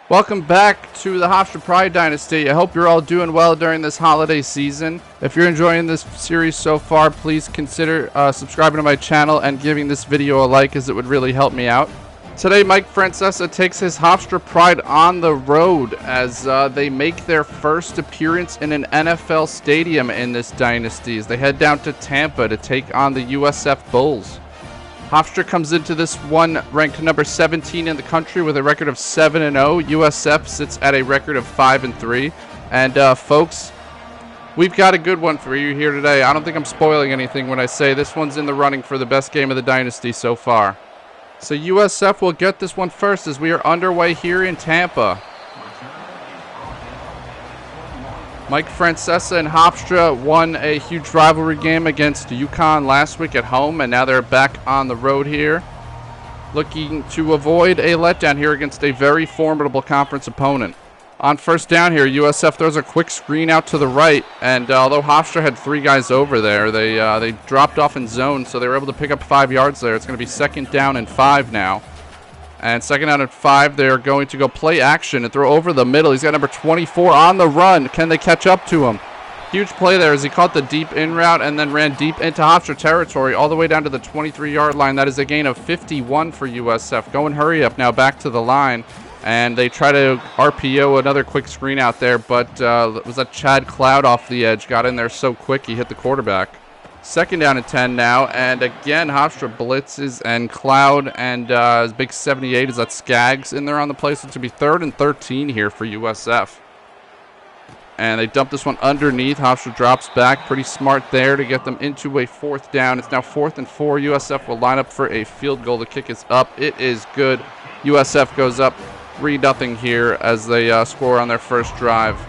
Welcome back to the Hofstra Pride Dynasty. I hope you're all doing well during this holiday season. If you're enjoying this series so far, please consider subscribing to my channel and giving this video a like, as it would really help me out. Today, Mike Francesa takes his Hofstra Pride on the road as they make their first appearance in an NFL stadium in this dynasty as they head down to Tampa to take on the USF Bulls. Hofstra comes into this one ranked number 17 in the country with a record of 7-0. USF sits at a record of 5-3. And folks, we've got a good one for you here today. I don't think I'm spoiling anything when I say this one's in the running for the best game of the dynasty so far. So USF will get this one first as we are underway here in Tampa. Mike Francesa and Hofstra won a huge rivalry game against UConn last week at home, and now they're back on the road here, looking to avoid a letdown here against a very formidable conference opponent. On first down here, USF throws a quick screen out to the right, and although Hofstra had 3 guys over there, they dropped off in zone, so they were able to pick up 5 yards there. It's going to be 2nd down and 5 now. And 2nd down and 5, they're going to go play action and throw over the middle. He's got number 24 on the run. Can they catch up to him? Huge play there as he caught the deep in route and then ran deep into Hofstra territory all the way down to the 23-yard line. That is a gain of 51 for USF. Go and hurry up now back to the line. And they try to RPO another quick screen out there, but it was that Chad Cloud off the edge. Got in there so quick, he hit the quarterback. 2nd down and 10 now, and again Hofstra blitzes, and Cloud and his big 78 is that Skaggs in there on the play, so it's going to be 3rd and 13 here for USF. And they dump this one underneath. Hofstra drops back, pretty smart there to get them into a 4th down. It's now 4th and 4. USF will line up for a field goal. The kick is up. It is good. USF goes up 3-0 here as they score on their first drive,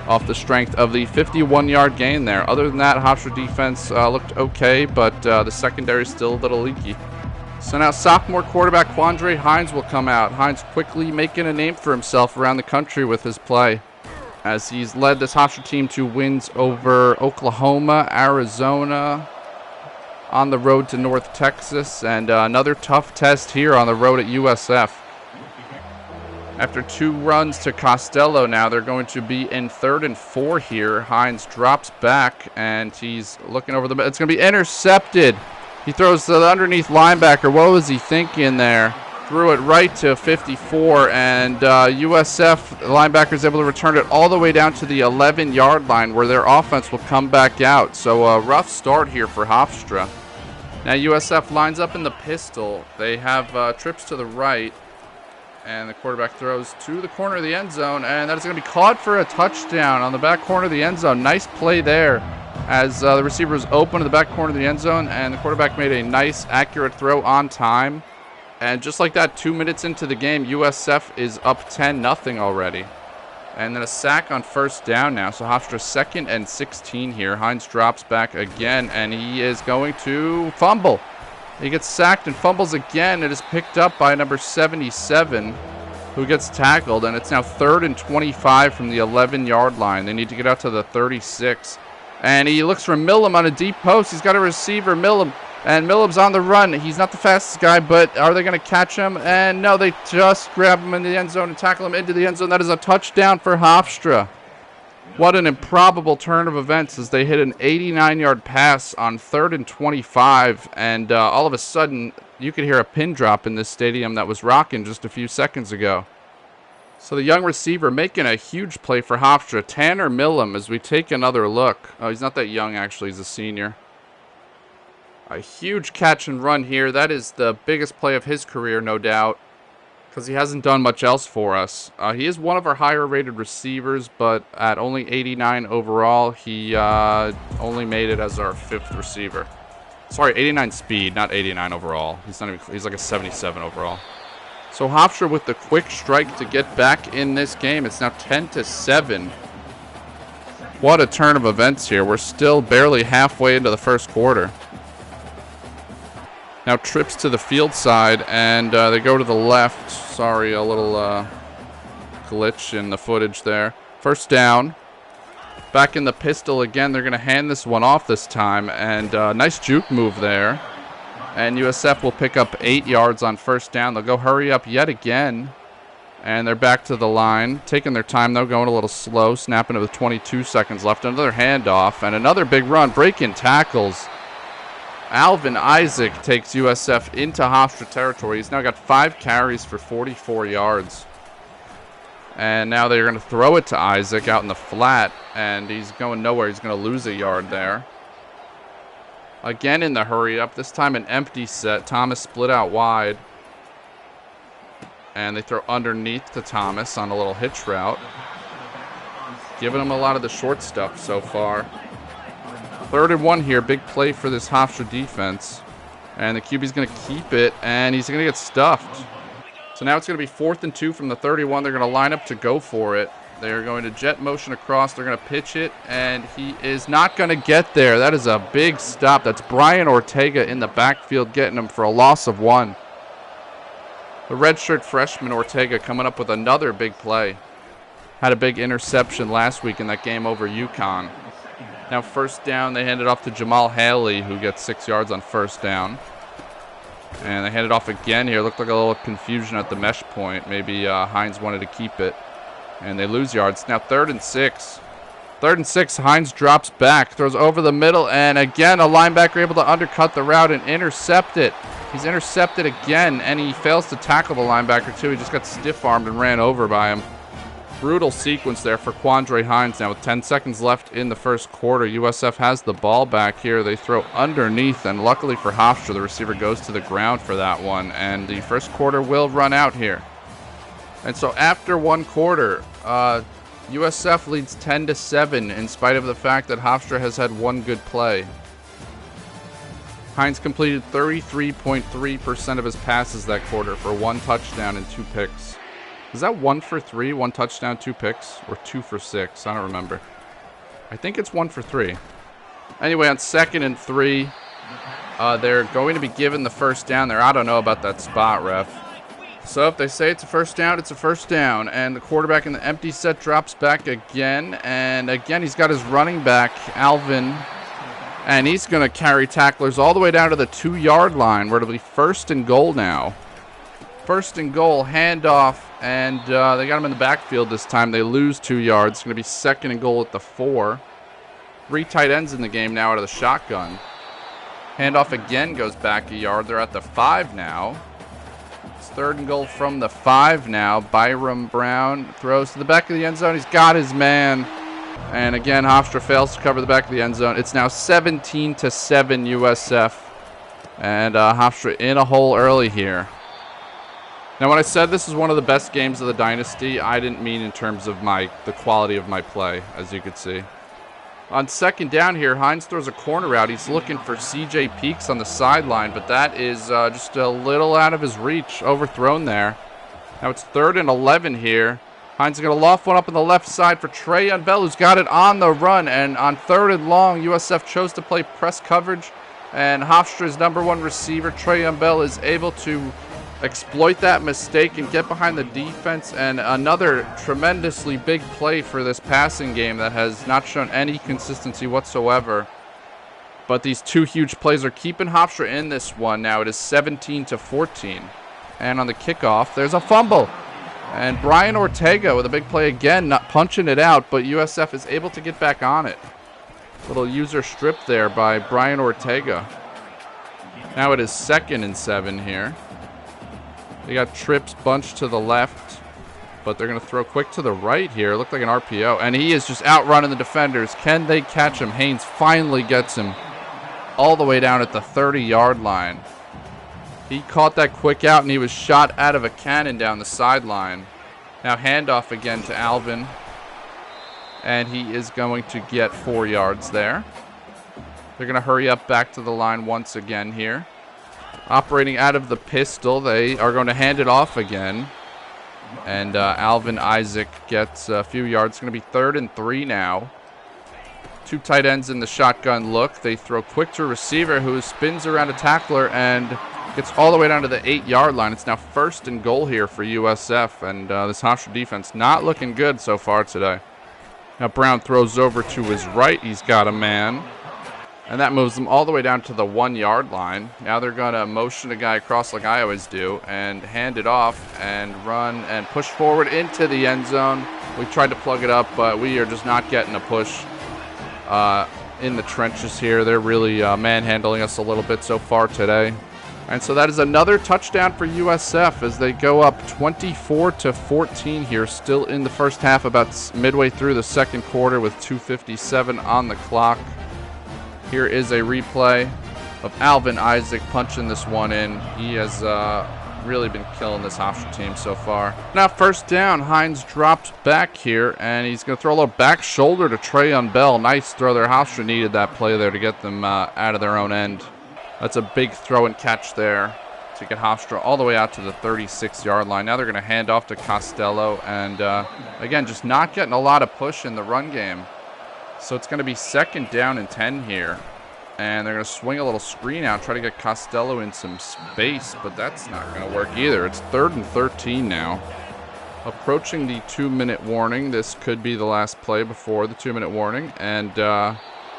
off the strength of the 51-yard gain there. Other than that, Hofstra defense looked okay, but the secondary is still a little leaky. So now sophomore quarterback Quandre Hines will come out. Hines quickly making a name for himself around the country with his play, as he's led this Hofstra team to wins over Oklahoma, Arizona, on the road to North Texas, and another tough test here on the road at USF. After 2 runs to Costello now, they're going to be in 3rd and 4 here. Hines drops back, and he's looking over the middle. It's going to be intercepted. He throws to the underneath linebacker. What was he thinking there? Threw it right to 54, and USF linebacker's able to return it all the way down to the 11-yard line, where their offense will come back out. So a rough start here for Hofstra. Now USF lines up in the pistol. They have trips to the right. And the quarterback throws to the corner of the end zone, and that is going to be caught for a touchdown on the back corner of the end zone. Nice play there as the receiver was open to the back corner of the end zone, and the quarterback made a nice, accurate throw on time. And just like that, 2 minutes into the game, USF is up 10-0 already. And then a sack on first down now. So Hofstra 2nd and 16 here. Hines drops back again, and he is going to fumble. He gets sacked and fumbles again. It is picked up by number 77, who gets tackled, and it's now 3rd and 25 from the 11-yard line. They need to get out to the 36. And he looks for Millam on a deep post. He's got a receiver, Millam, and Millam's on the run. He's not the fastest guy, but are they going to catch him? And no, they just grab him in the end zone and tackle him into the end zone. That is a touchdown for Hofstra. What an improbable turn of events as they hit an 89-yard pass on 3rd and 25, and all of a sudden you could hear a pin drop in this stadium that was rocking just a few seconds ago. So the young receiver making a huge play for Hofstra, Tanner Millam, as we take another look. Oh, he's not that young, actually. He's a senior. A huge catch and run here. That is the biggest play of his career, no doubt, because he hasn't done much else for us. He is one of our higher-rated receivers, but at only 89 overall, he only made it as our 5th receiver. Sorry, 89 speed, not 89 overall. He's like a 77 overall. So Hofstra with the quick strike to get back in this game. It's now 10-7. What a turn of events here. We're still barely halfway into the first quarter. Now trips to the field side, and they go to the left. Sorry, a little glitch in the footage there. First down. Back in the pistol again. They're going to hand this one off this time, and nice juke move there. And USF will pick up 8 yards on first down. They'll go hurry up yet again. And they're back to the line. Taking their time, though, going a little slow. Snapping it with 22 seconds left. Another handoff and another big run. Breaking tackles. Alvin Isaac takes USF into Hofstra territory. He's now got 5 carries for 44 yards. And now they're going to throw it to Isaac out in the flat. And he's going nowhere. He's going to lose a yard there. Again in the hurry up. This time an empty set. Thomas split out wide. And they throw underneath to Thomas on a little hitch route. Giving him a lot of the short stuff so far. 3rd and 1 here. Big play for this Hofstra defense. And the QB's going to keep it. And he's going to get stuffed. So now it's going to be 4th and 2 from the 31. They're going to line up to go for it. They're going to jet motion across. They're going to pitch it. And he is not going to get there. That is a big stop. That's Brian Ortega in the backfield getting him for a loss of 1. The redshirt freshman Ortega coming up with another big play. Had a big interception last week in that game over UConn. Now 1st down, they hand it off to Jamal Haley, who gets 6 yards on 1st down. And they hand it off again here. Looked like a little confusion at the mesh point. Maybe Hines wanted to keep it. And they lose yards. Now 3rd and 6. 3rd and 6, Hines drops back, throws over the middle, and again a linebacker able to undercut the route and intercept it. He's intercepted again, and he fails to tackle the linebacker too. He just got stiff-armed and ran over by him. Brutal sequence there for Quandre Hines now with 10 seconds left in the 1st quarter. USF has the ball back here. They throw underneath, and luckily for Hofstra, the receiver goes to the ground for that one, and the 1st quarter will run out here. And so after 1 quarter, USF leads 10-7 in spite of the fact that Hofstra has had 1 good play. Hines completed 33.3% of his passes that quarter for 1 touchdown and 2 picks. Is that 1 for 3, 1 touchdown, 2 picks, or 2 for 6? I don't remember. I think it's 1 for 3. Anyway, on 2nd and 3, they're going to be given the 1st down there. I don't know about that spot, ref. So if they say it's a 1st down, it's a 1st down. And the quarterback in the empty set drops back again. And again, he's got his running back, Alvin. And he's going to carry tacklers all the way down to the 2-yard line, where it'll be 1st and goal now. 1st and goal, handoff. And they got him in the backfield this time. They lose 2 yards. It's going to be 2nd and goal at the 4. 3 tight ends in the game now out of the shotgun. Handoff again goes back a yard. They're at the 5 now. 3rd and goal from the 5 now. Byram Brown throws to the back of the end zone. He's got his man. And again, Hofstra fails to cover the back of the end zone. It's now 17-7 USF. And Hofstra in a hole early here. Now, when I said this is one of the best games of the Dynasty, I didn't mean in terms of the quality of my play, as you could see. On 2nd down here, Hines throws a corner out. He's looking for C.J. Peaks on the sideline, but that is just a little out of his reach, overthrown there. Now it's 3rd and 11 here. Hines is going to loft one up on the left side for Trayon Bell, who's got it on the run. And on 3rd and long, USF chose to play press coverage. And Hofstra's #1 receiver, Trayon Bell, is able to exploit that mistake and get behind the defense. And another tremendously big play for this passing game that has not shown any consistency whatsoever. But these 2 huge plays are keeping Hofstra in this one. Now it is 17-14. And on the kickoff, there's a fumble. And Brian Ortega with a big play again, not punching it out, but USF is able to get back on it. Little user strip there by Brian Ortega. Now it is 2nd and 7 here. They got trips bunched to the left, but they're going to throw quick to the right here. Looked like an RPO, and he is just outrunning the defenders. Can they catch him? Haynes finally gets him all the way down at the 30-yard line. He caught that quick out, and he was shot out of a cannon down the sideline. Now handoff again to Alvin, and he is going to get 4 yards there. They're going to hurry up back to the line once again here. Operating out of the pistol, they are going to hand it off again. And Alvin Isaac gets a few yards. It's going to be 3rd and 3 now. 2 tight ends in the shotgun look. They throw quick to a receiver who spins around a tackler and gets all the way down to the 8-yard line. It's now 1st and goal here for USF. And this Hofstra defense not looking good so far today. Now Brown throws over to his right. He's got a man. And that moves them all the way down to the 1-yard line. Now they're going to motion a guy across like I always do and hand it off and run and push forward into the end zone. We tried to plug it up, but we are just not getting a push in the trenches here. They're really manhandling us a little bit so far today. And so that is another touchdown for USF as they go up 24-14 here, still in the first half, about midway through the second quarter with 2:57 on the clock. Here is a replay of Alvin Isaac punching this one in. He has really been killing this Hofstra team so far. Now first down, Hines drops back here, and he's going to throw a little back shoulder to Trayon Bell. Nice throw there. Hofstra needed that play there to get them out of their own end. That's a big throw and catch there to get Hofstra all the way out to the 36-yard line. Now they're going to hand off to Costello, and again, just not getting a lot of push in the run game. So it's going to be 2nd down and 10 here. And they're going to swing a little screen out, try to get Costello in some space, but that's not going to work either. It's 3rd and 13 now. Approaching the 2-minute warning. This could be the last play before the 2-minute warning. And a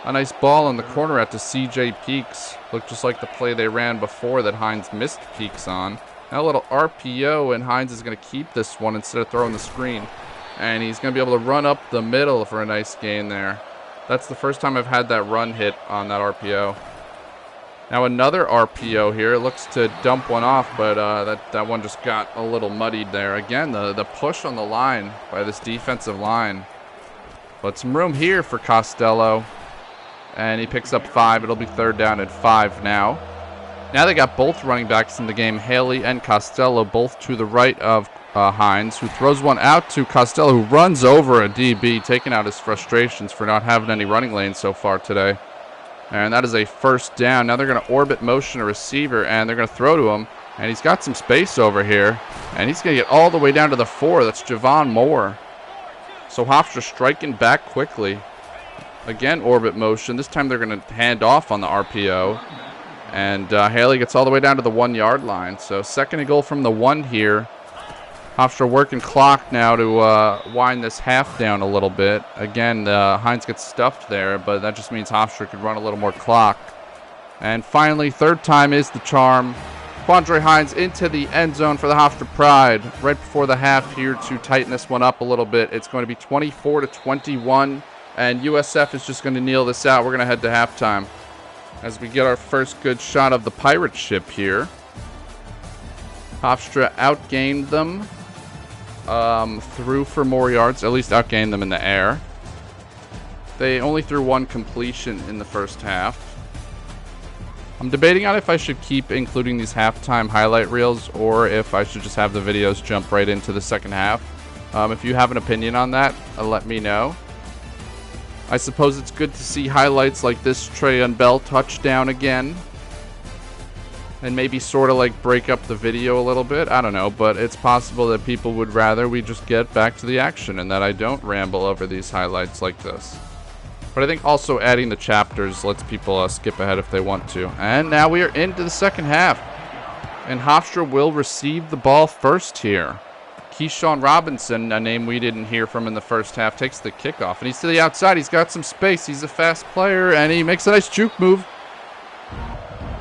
nice ball in the corner out to C.J. Peaks. Looked just like the play they ran before that Hines missed Peaks on. Now a little RPO, and Hines is going to keep this one instead of throwing the screen. And he's going to be able to run up the middle for a nice gain there. That's the first time I've had that run hit on that RPO. Now another RPO here. It looks to dump one off, but that one just got a little muddied there. Again, the push on the line by this defensive line. But some room here for Costello. And he picks up 5. It'll be 3rd down and 5 now. Now they got both running backs in the game, Haley and Costello, both to the right of Hines, who throws one out to Costello, who runs over a DB, taking out his frustrations for not having any running lanes so far today. And that is a 1st down. Now they're going to orbit motion a receiver, and they're going to throw to him. And he's got some space over here, and he's going to get all the way down to the 4. That's Javon Moore. So Hofstra striking back quickly. Again, orbit motion. This time they're going to hand off on the RPO. And Haley gets all the way down to the 1-yard line. So 2nd and goal from the 1 here. Hofstra working clock now to wind this half down a little bit. Again, Hines gets stuffed there, but that just means Hofstra could run a little more clock. And finally, 3rd time is the charm. Quandre Hines into the end zone for the Hofstra Pride. Right before the half here to tighten this one up a little bit. It's going to be 24-21, and USF is just going to kneel this out. We're going to head to halftime as we get our first good shot of the pirate ship here. Hofstra outgained them. Threw for more yards, at least outgained them in the air. They only threw 1 completion in the first half. I'm debating on if I should keep including these halftime highlight reels or if I should just have the videos jump right into the second half. If you have an opinion on that, let me know. I suppose it's good to see highlights like this Trayon Bell touchdown again. And maybe sort of like break up the video a little bit. I don't know, but it's possible that people would rather we just get back to the action and that I don't ramble over these highlights like this. But I think also adding the chapters lets people skip ahead if they want to. And now we are into the second half. And Hofstra will receive the ball first here. Keyshawn Robinson, a name we didn't hear from in the first half, takes the kickoff. And he's to the outside. He's got some space. He's a fast player, and he makes a nice juke move.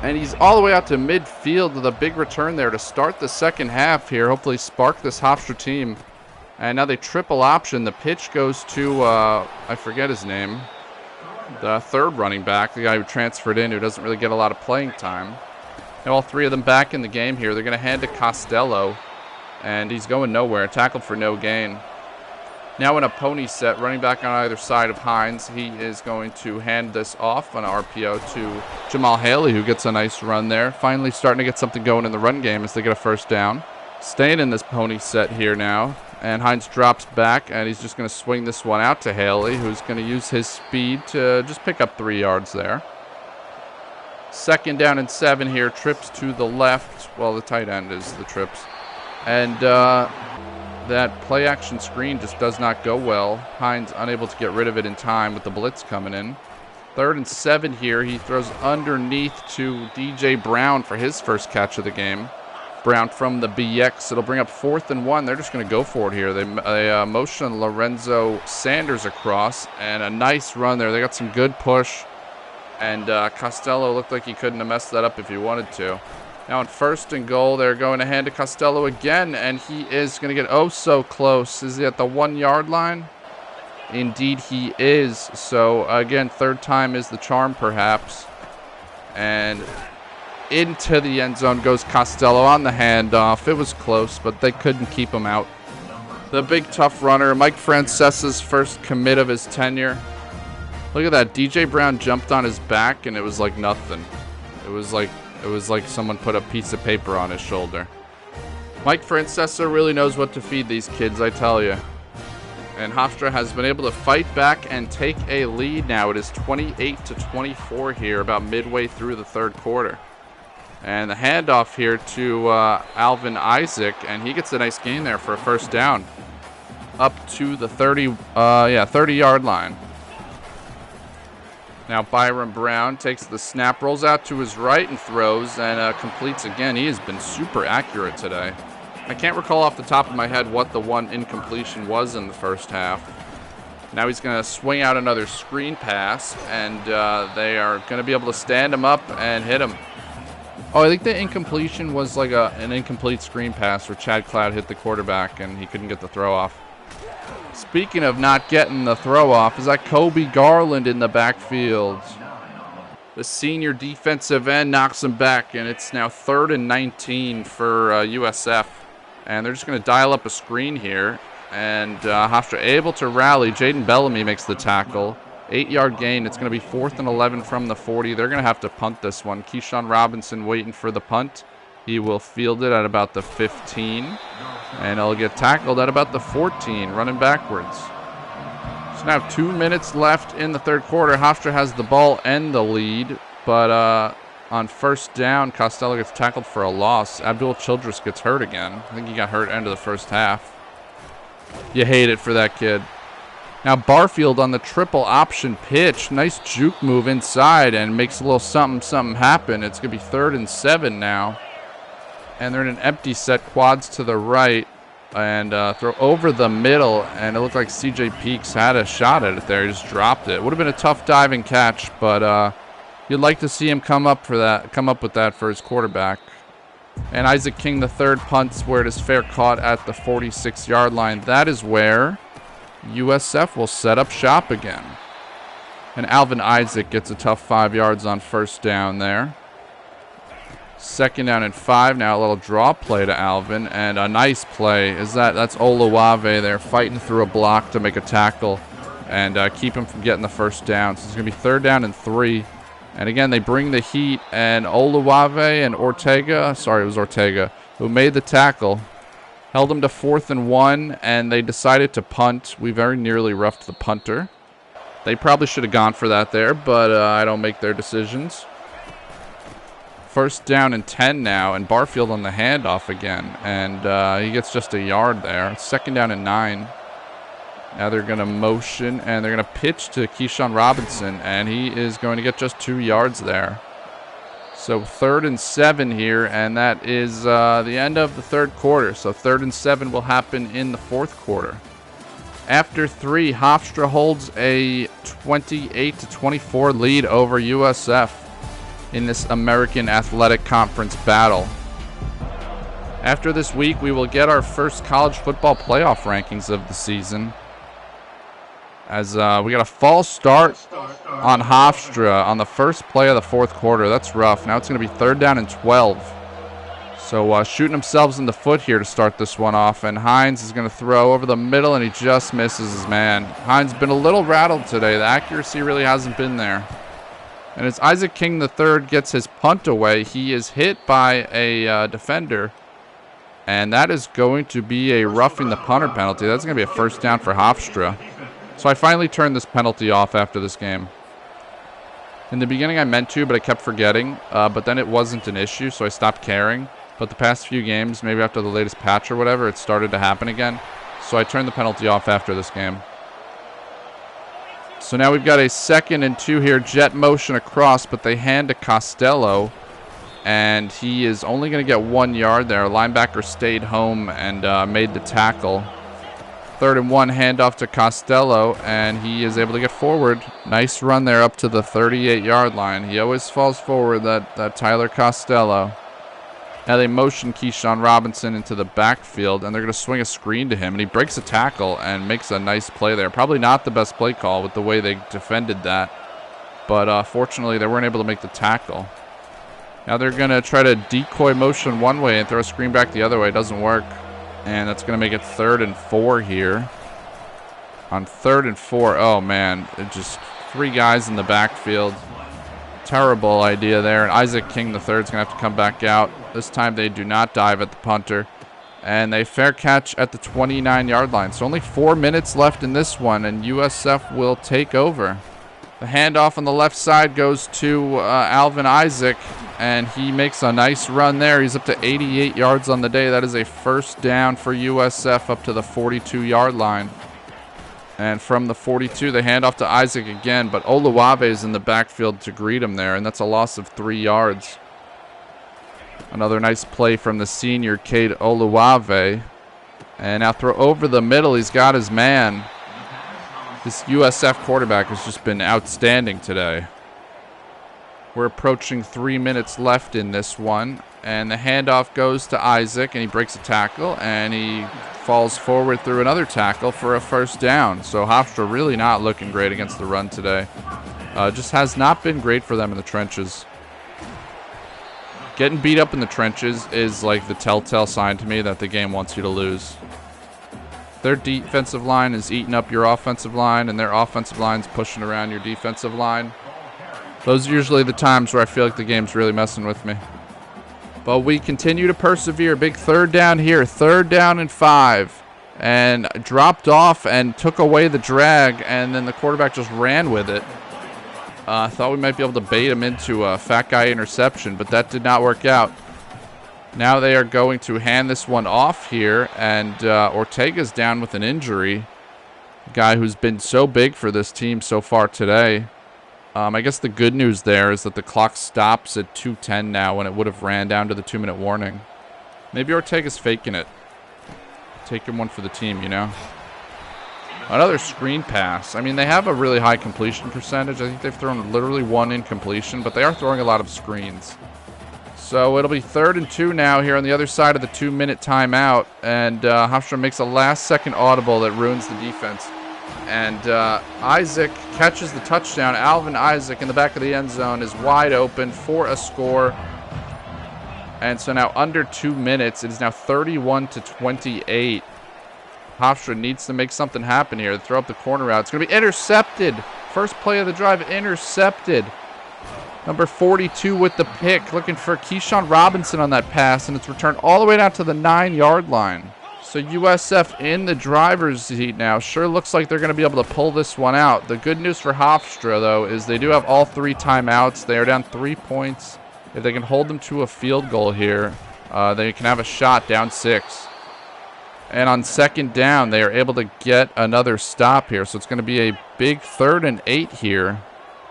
And he's all the way out to midfield with a big return there to start the second half here. Hopefully spark this Hofstra team. And now they triple option. The pitch goes to, I forget his name, the 3rd running back, the guy who transferred in, who doesn't really get a lot of playing time. Now all 3 of them back in the game here. They're going to hand to Costello. And he's going nowhere. Tackled for no gain. Now in a pony set, running back on either side of Hines, he is going to hand this off on RPO to Jamal Haley, who gets a nice run there. Finally starting to get something going in the run game as they get a 1st down. Staying in this pony set here now. And Hines drops back, and he's just going to swing this one out to Haley, who's going to use his speed to just pick up 3 yards there. 2nd down and 7 here. Trips to the left. Well, the tight end is the trips. And that play action screen just does not go well. Hines unable to get rid of it in time with the blitz coming in. 3rd and 7 here. He throws underneath to DJ Brown for his first catch of the game. Brown from the BX. It'll bring up 4th and 1. They're just going to go for it here. They motion Lorenzo Sanders across, and a nice run there. They got some good push. And Costello looked like he couldn't have messed that up if he wanted to. Now on 1st and goal, they're going to hand to Costello again, and he is going to get oh so close. Is he at the 1 yard line? Indeed he is. So again, 3rd time is the charm perhaps. And into the end zone goes Costello on the handoff. It was close, but they couldn't keep him out. The big tough runner, Mike Francesa's first commit of his tenure. Look at that. DJ Brown jumped on his back, and it was like nothing. It was like someone put a piece of paper on his shoulder. Mike Francesa really knows what to feed these kids, I tell you. And Hofstra has been able to fight back and take a lead now. It is 28-24 here, about midway through the 3rd quarter. And the handoff here to Alvin Isaac, and he gets a nice gain there for a 1st down. Up to the 30-yard line. Now Byron Brown takes the snap, rolls out to his right and throws, and completes again. He has been super accurate today. I can't recall off the top of my head what the one incompletion was in the 1st half. Now he's going to swing out another screen pass, and they are going to be able to stand him up and hit him. Oh, I think the incompletion was like an incomplete screen pass where Chad Cloud hit the quarterback and he couldn't get the throw off. Speaking of not getting the throw off, is that Kobe Garland in the backfield. The senior defensive end knocks him back, and it's now 3rd and 19 for USF. And they're just going to dial up a screen here. And Hofstra able to rally. Jaden Bellamy makes the tackle. 8-yard gain. It's going to be 4th and 11 from the 40. They're going to have to punt this one. Keyshawn Robinson waiting for the punt. He will field it at about the 15. And he'll get tackled at about the 14, running backwards. So now 2 minutes left in the 3rd quarter. Hofstra has the ball and the lead. But on 1st down, Costello gets tackled for a loss. Abdul Childress gets hurt again. I think he got hurt end of the 1st half. You hate it for that kid. Now Barfield on the triple option pitch. Nice juke move inside and makes a little something happen. It's going to be 3rd and 7 now. And they're in an empty set, quads to the right, and throw over the middle, and it looked like C.J. Peaks had a shot at it there. He just dropped it. Would have been a tough diving catch, but you'd like to see him come up with that for his quarterback. And Isaac King, the 3rd punts where it is fair caught at the 46-yard line. That is where USF will set up shop again. And Alvin Isaac gets a tough 5 yards on 1st down there. 2nd down and 5 now. A little draw play to Alvin, and a nice play is that's Olawave there fighting through a block to make a tackle and keep him from getting the 1st down. So it's going to be 3rd down and 3. And again, they bring the heat, and Olawave and Ortega, sorry, it was Ortega, who made the tackle, held him to 4th and 1, and they decided to punt. We very nearly roughed the punter. They probably should have gone for that there, but I don't make their decisions. 1st down and 10 now, and Barfield on the handoff again, and he gets just a yard there. 2nd down and 9. Now they're going to motion, and they're going to pitch to Keyshawn Robinson, and he is going to get just 2 yards there. So 3rd and 7 here, and that is the end of the 3rd quarter. So 3rd and 7 will happen in the 4th quarter. After 3, Hofstra holds a 28-24 lead over USF in this American Athletic Conference battle. After this week, we will get our first college football playoff rankings of the season. As we got a false start on Hofstra on the first play of the 4th quarter. That's rough. Now it's going to be 3rd down and 12. So shooting themselves in the foot here to start this one off. And Hines is going to throw over the middle, and he just misses his man. Hines been a little rattled today. The accuracy really hasn't been there. And as Isaac King III gets his punt away, he is hit by a defender. And that is going to be a roughing the punter penalty. That's going to be a 1st down for Hofstra. So I finally turned this penalty off after this game. In the beginning I meant to, but I kept forgetting. But then it wasn't an issue, so I stopped caring. But the past few games, maybe after the latest patch or whatever, it started to happen again. So I turned the penalty off after this game. So now we've got a 2nd and 2 here. Jet motion across, but they hand to Costello. And he is only going to get 1 yard there. Linebacker stayed home and made the tackle. 3rd and 1, handoff to Costello, and he is able to get forward. Nice run there up to the 38-yard line. He always falls forward, that Tyler Costello. Now they motion Keyshawn Robinson into the backfield, and they're going to swing a screen to him, and he breaks a tackle and makes a nice play there. Probably not the best play call with the way they defended that, but fortunately they weren't able to make the tackle. Now they're going to try to decoy motion one way and throw a screen back the other way. It doesn't work, and that's going to make it 3rd and 4 here. On 3rd and 4, oh man, just 3 guys in the backfield. Terrible idea there, and Isaac King III is going to have to come back out. This time they do not dive at the punter, and they fair catch at the 29-yard line. So only 4 minutes left in this one, and USF will take over. The handoff on the left side goes to Alvin Isaac, and he makes a nice run there. He's up to 88 yards on the day. That is a 1st down for USF up to the 42-yard line. And from the 42, they hand off to Isaac again, but Oluwave is in the backfield to greet him there, and that's a loss of 3 yards. Another nice play from the senior, Cade Oluwave. And now throw over the middle. He's got his man. This USF quarterback has just been outstanding today. We're approaching 3 minutes left in this one. And the handoff goes to Isaac, and he breaks a tackle, and he falls forward through another tackle for a 1st down. So Hofstra really not looking great against the run today. Just has not been great for them in the trenches. Getting beat up in the trenches is like the telltale sign to me that the game wants you to lose. Their defensive line is eating up your offensive line, and their offensive line's pushing around your defensive line. Those are usually the times where I feel like the game's really messing with me. But we continue to persevere. Big 3rd down here. 3rd down and 5. And dropped off and took away the drag, and then the quarterback just ran with it. I thought we might be able to bait him into a fat guy interception, but that did not work out. Now they are going to hand this one off here, and Ortega's down with an injury. A guy who's been so big for this team so far today. I guess the good news there is that the clock stops at 2:10 now when it would have ran down to the 2-minute warning. Maybe Ortega's faking it. Taking one for the team, you know. Another screen pass. I mean, they have a really high completion percentage. I think they've thrown literally 1 incompletion, but they are throwing a lot of screens. So it'll be 3rd and 2 now here on the other side of the 2-minute timeout, and Hofstra makes a last-second audible that ruins the defense. And Isaac catches the touchdown. Alvin Isaac in the back of the end zone is wide open for a score. And so now under 2 minutes, it is now 31-28. Hofstra needs to make something happen here. Throw up the corner route. It's going to be intercepted. First play of the drive, intercepted. Number 42 with the pick. Looking for Keyshawn Robinson on that pass, and it's returned all the way down to the 9-yard line. So USF in the driver's seat now. Sure looks like they're going to be able to pull this one out. The good news for Hofstra, though, is they do have all 3 timeouts. They are down 3 points. If they can hold them to a field goal here, they can have a shot down 6. And on 2nd down, they are able to get another stop here. So it's going to be a big 3rd and 8 here.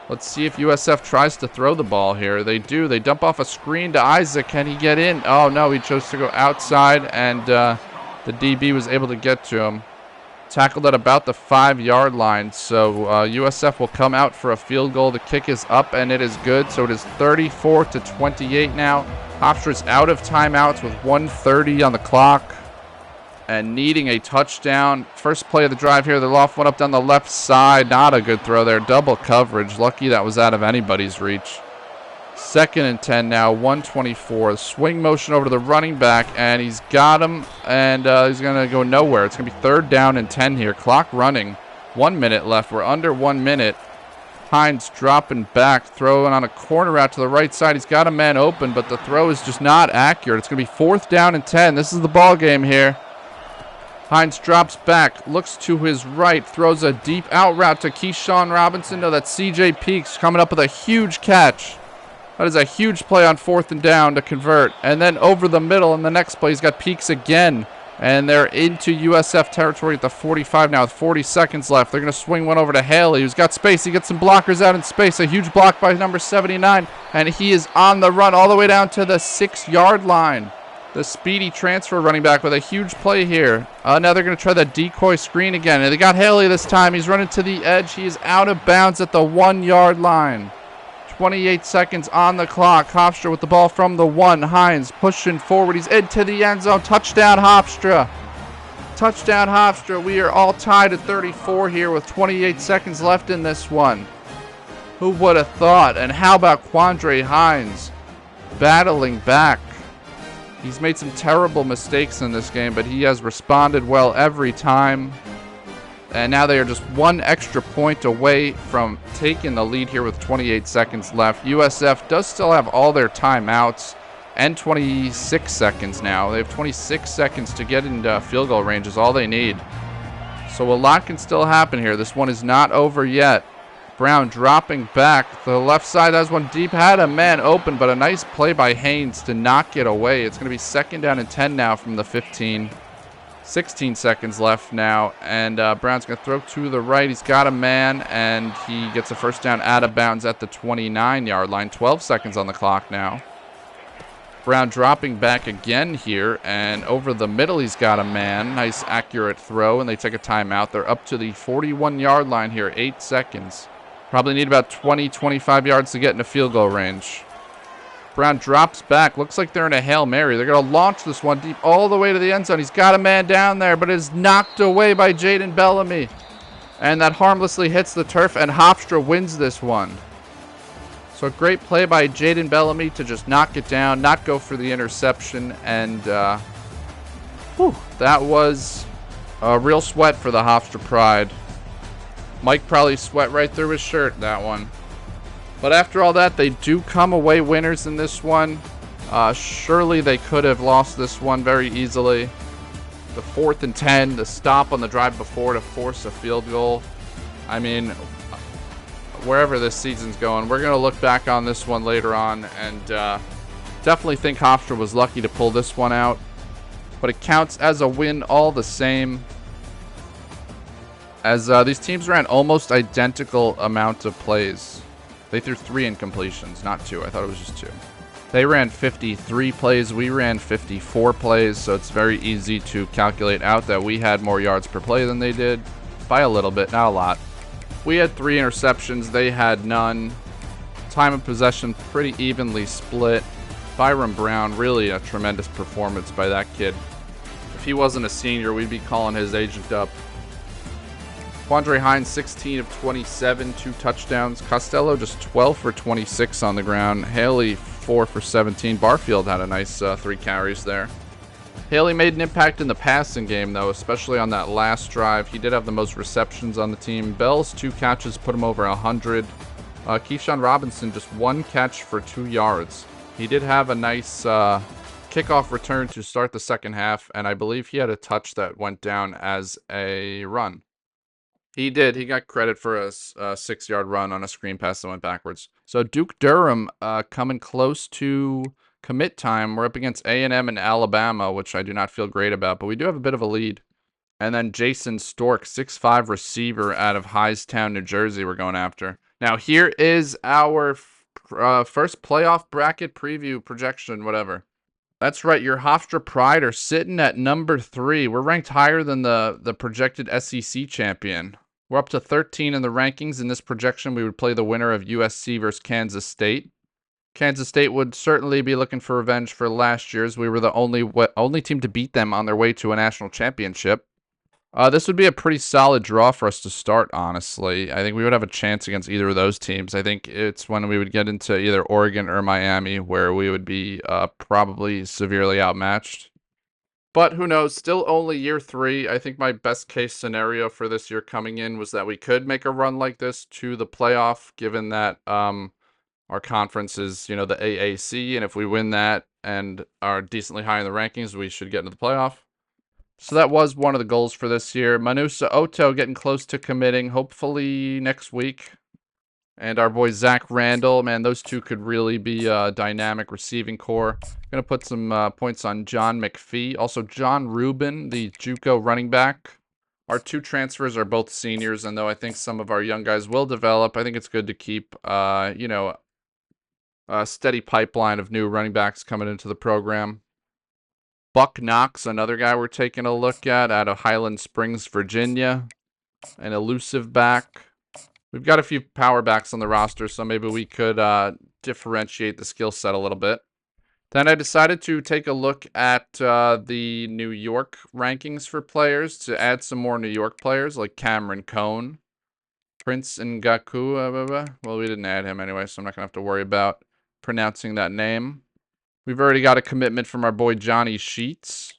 Let's see if USF tries to throw the ball here. They do. They dump off a screen to Isaac. Can he get in? Oh, no. He chose to go outside, and the DB was able to get to him. Tackled at about the 5-yard line. So USF will come out for a field goal. The kick is up, and it is good. So it is 34-28 now. Hofstra's out of timeouts with 1:30 on the clock and needing a touchdown. First play of the drive here. The loft went up down the left side. Not a good throw there. Double coverage. Lucky that was out of anybody's reach. 2nd and 10 now. 1:24. Swing motion over to the running back, and he's got him, and he's going to go nowhere. It's going to be 3rd down and 10 here. Clock running. 1 minute left. We're under 1 minute. Hines dropping back, throwing on a corner route to the right side. He's got a man open, but the throw is just not accurate. It's going to be 4th down and 10. This is the ball game here. Hines drops back, looks to his right, throws a deep out route to Keyshawn Robinson. No, that's CJ Peaks coming up with a huge catch. That is a huge play on 4th and down to convert. And then over the middle in the next play, he's got Peaks again. And they're into USF territory at the 45 now with 40 seconds left. They're going to swing one over to Haley, who's got space. He gets some blockers out in space. A huge block by number 79. And he is on the run all the way down to the 6-yard line. The speedy transfer running back with a huge play here. Now they're going to try that decoy screen again. And they got Haley this time. He's running to the edge. He is out of bounds at the 1-yard line. 28 seconds on the clock. Hofstra with the ball from the 1. Hines pushing forward. He's into the end zone. Touchdown, Hofstra. Touchdown, Hofstra. We are all tied at 34 here with 28 seconds left in this one. Who would have thought? And how about Quandre Hines battling back? He's made some terrible mistakes in this game, but he has responded well every time. And now they are just 1 extra point away from taking the lead here with 28 seconds left. USF does still have all their timeouts and 26 seconds now. They have 26 seconds to get into field goal range is all they need. So a lot can still happen here. This one is not over yet. Brown dropping back. The left side has one deep. Had a man open, but a nice play by Haynes to knock it away. It's going to be 2nd down and 10 now from the 15. 16 seconds left now, and Brown's going to throw to the right. He's got a man, and he gets a first down out of bounds at the 29-yard line. 12 seconds on the clock now. Brown dropping back again here, and over the middle he's got a man. Nice accurate throw, and they take a timeout. They're up to the 41-yard line here. 8 seconds. Probably need about 20, 25 yards to get into field goal range. Brown drops back. Looks like they're in a Hail Mary. They're going to launch this one deep all the way to the end zone. He's got a man down there, but is knocked away by Jaden Bellamy. And that harmlessly hits the turf, and Hofstra wins this one. So a great play by Jaden Bellamy to just knock it down, not go for the interception. And that was a real sweat for the Hofstra Pride. Mike probably sweat right through his shirt, that one. But after all that, they do come away winners in this one. Surely they could have lost this one very easily. The 4th and 10, the stop on the drive before to force a field goal. I mean, wherever this season's going, we're going to look back on this one later on. And definitely think Hofstra was lucky to pull this one out. But it counts as a win all the same. As these teams ran almost identical amount of plays. They threw 3 incompletions, not 2. I thought it was just 2. They ran 53 plays. We ran 54 plays, so it's very easy to calculate out that we had more yards per play than they did. By a little bit, not a lot. We had 3 interceptions. They had none. Time of possession pretty evenly split. Byron Brown, really a tremendous performance by that kid. If he wasn't a senior, we'd be calling his agent up. Quandre Hines, 16 of 27, 2 touchdowns. Costello just 12 for 26 on the ground. Haley, 4 for 17. Barfield had a nice 3 carries there. Haley made an impact in the passing game, though, especially on that last drive. He did have the most receptions on the team. Bell's 2 catches put him over 100. Keyshawn Robinson, just 1 catch for 2 yards. He did have a nice kickoff return to start the second half, and I believe he had a touch that went down as a run. He did. He got credit for a 6-yard run on a screen pass that went backwards. So Duke Durham coming close to commit time. We're up against A&M and Alabama, which I do not feel great about, but we do have a bit of a lead. And then Jason Stork, 6'5" receiver out of Hightstown, New Jersey, we're going after. Now here is our first playoff bracket preview projection, whatever. That's right, your Hofstra Pride are sitting at number 3. We're ranked higher than the projected SEC champion. We're up to 13 in the rankings. In this projection, we would play the winner of USC versus Kansas State. Kansas State would certainly be looking for revenge for last year's. We were the only team to beat them on their way to a national championship. This would be a pretty solid draw for us to start, honestly. I think we would have a chance against either of those teams. I think it's when we would get into either Oregon or Miami where we would be probably severely outmatched. But who knows, still only year 3. I think my best case scenario for this year coming in was that we could make a run like this to the playoff, given that our conference is, the AAC, and if we win that and are decently high in the rankings, we should get into the playoff. So that was one of the goals for this year. Manusa Oto getting close to committing, hopefully next week. And our boy Zach Randall, man, those two could really be a dynamic receiving core. Going to put some points on John McPhee. Also, John Rubin, the JUCO running back. Our 2 transfers are both seniors, and though I think some of our young guys will develop, I think it's good to keep, a steady pipeline of new running backs coming into the program. Buck Knox, another guy we're taking a look at out of Highland Springs, Virginia. An elusive back. We've got a few power backs on the roster, so maybe we could differentiate the skill set a little bit. Then I decided to take a look at the New York rankings for players to add some more New York players like Cameron Cone, Prince Ngaku. Well, we didn't add him anyway, so I'm not going to have to worry about pronouncing that name. We've already got a commitment from our boy Johnny Sheets.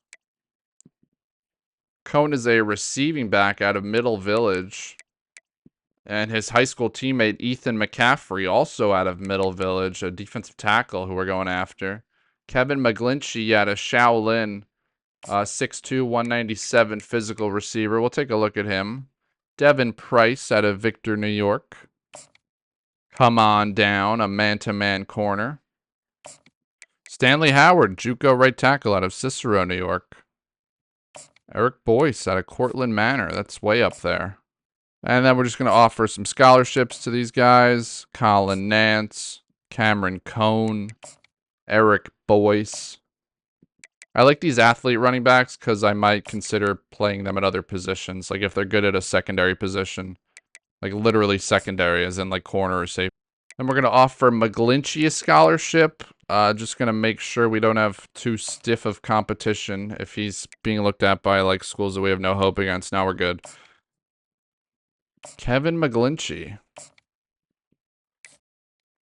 Cone is a receiving back out of Middle Village. And his high school teammate Ethan McCaffrey, also out of Middle Village, a defensive tackle who we're going after. Kevin McGlinchey out of Shaolin, 6'2", 197 physical receiver. We'll take a look at him. Devin Price out of Victor, New York. Come on down, a man-to-man corner. Stanley Howard, JUCO right tackle out of Cicero, New York. Eric Boyce out of Cortland Manor. That's way up there. And then we're just going to offer some scholarships to these guys. Colin Nance, Cameron Cone, Eric Boyce. I like these athlete running backs because I might consider playing them at other positions. Like if they're good at a secondary position. Like literally secondary as in like corner or safety. Then we're going to offer McGlinchey a scholarship. Just going to make sure we don't have too stiff of competition if he's being looked at by like schools that we have no hope against. Now we're good. Kevin McGlinchey.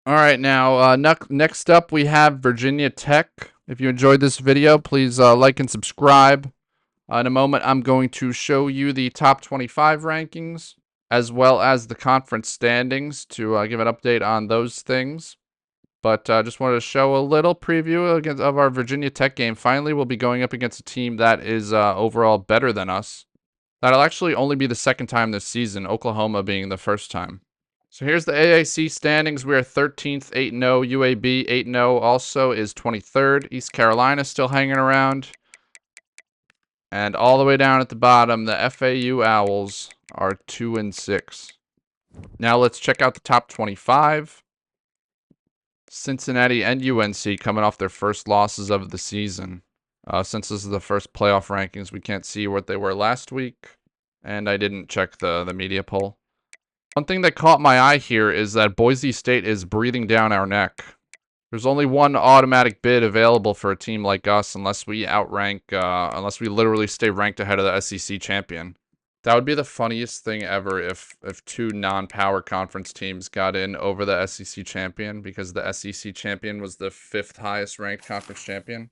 All right, now next up we have Virginia Tech. If you enjoyed this video, please like and subscribe. In a moment, I'm going to show you the top 25 rankings, as well as the conference standings to give an update on those things. But just wanted to show a little preview of our Virginia Tech game. Finally, we'll be going up against a team that is overall better than us. That'll actually only be the second time this season, Oklahoma being the first time. So here's the AAC standings. We are 13th, 8-0. UAB, 8-0, also is 23rd. East Carolina still hanging around. And all the way down at the bottom, the FAU Owls are 2-6. Now let's check out the top 25. Cincinnati and UNC coming off their first losses of the season. Since this is the first playoff rankings, we can't see what they were last week. And I didn't check the media poll. One thing that caught my eye here is that Boise State is breathing down our neck. There's only one automatic bid available for a team like us unless we outrank, unless we literally stay ranked ahead of the SEC champion. That would be the funniest thing ever if two non-power conference teams got in over the SEC champion because the SEC champion was the 5th highest ranked conference champion.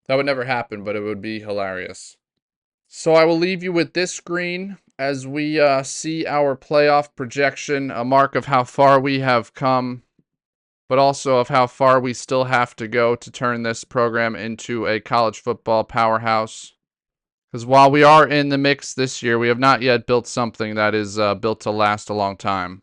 That would never happen, but it would be hilarious. So I will leave you with this screen as we see our playoff projection, a mark of how far we have come, but also of how far we still have to go to turn this program into a college football powerhouse. Because while we are in the mix this year, we have not yet built something that is built to last a long time.